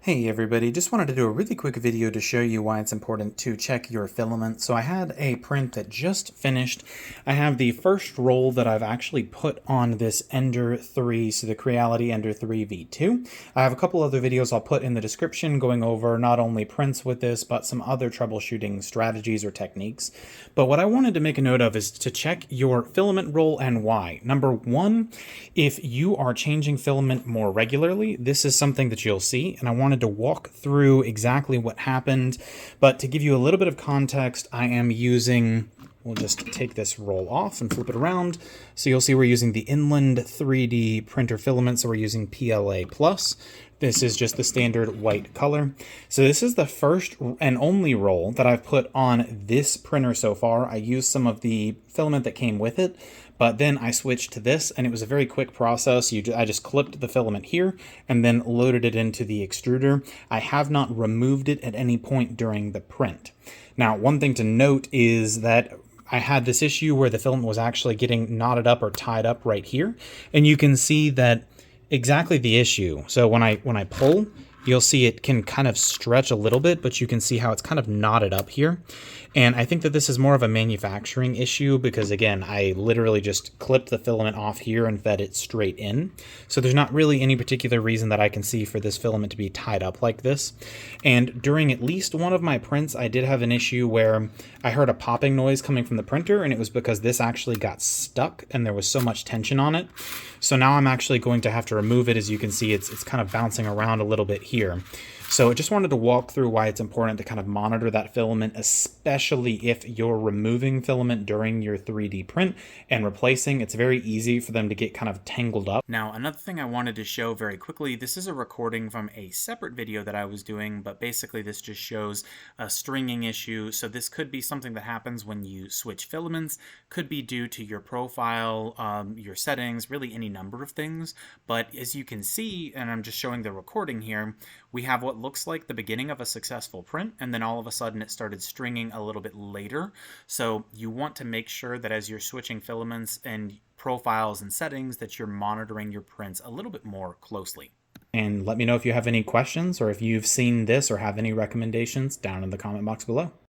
Hey everybody, just wanted to do a really quick video to show you why it's important to check your filament. So I had a print that just finished. I have the first roll that I've actually put on this Ender 3, so the Creality Ender 3 V2. I have a couple other videos I'll put in the description going over not only prints with this, but some other troubleshooting strategies or techniques. But what I wanted to make a note of is to check your filament roll and why. Number one, if you are changing filament more regularly, this is something that you'll see, and I wanted to walk through exactly what happened. But to give you a little bit of context, I am using, we'll just take this roll off and flip it around. So you'll see we're using the Inland 3D printer filament, so we're using PLA+. This is just the standard white color. So this is the first and only roll that I've put on this printer so far. I used some of the filament that came with it, but then I switched to this, and it was a very quick process. I just clipped the filament here and then loaded it into the extruder. I have not removed it at any point during the print. Now, one thing to note is that I had this issue where the filament was actually getting knotted up or tied up right here, and you can see that exactly the issue. So when I pull, you'll see it can kind of stretch a little bit, but you can see how it's kind of knotted up here. And I think that this is more of a manufacturing issue because, again, I literally just clipped the filament off here and fed it straight in. So there's not really any particular reason that I can see for this filament to be tied up like this. And during at least one of my prints, I did have an issue where I heard a popping noise coming from the printer, and it was because this actually got stuck and there was so much tension on it. So now I'm actually going to have to remove it. As you can see, it's kind of bouncing around a little bit here. So I just wanted to walk through why it's important to kind of monitor that filament, especially if you're removing filament during your 3D print and replacing. It's very easy for them to get kind of tangled up. Now, another thing I wanted to show very quickly, this is a recording from a separate video that I was doing, but basically this just shows a stringing issue. So this could be something that happens when you switch filaments, could be due to your profile, your settings, really any number of things. But as you can see, and I'm just showing the recording here, we have what looks like the beginning of a successful print, and then all of a sudden it started stringing a little bit later. So you want to make sure that as you're switching filaments and profiles and settings that you're monitoring your prints a little bit more closely. And let me know if you have any questions or if you've seen this or have any recommendations down in the comment box below.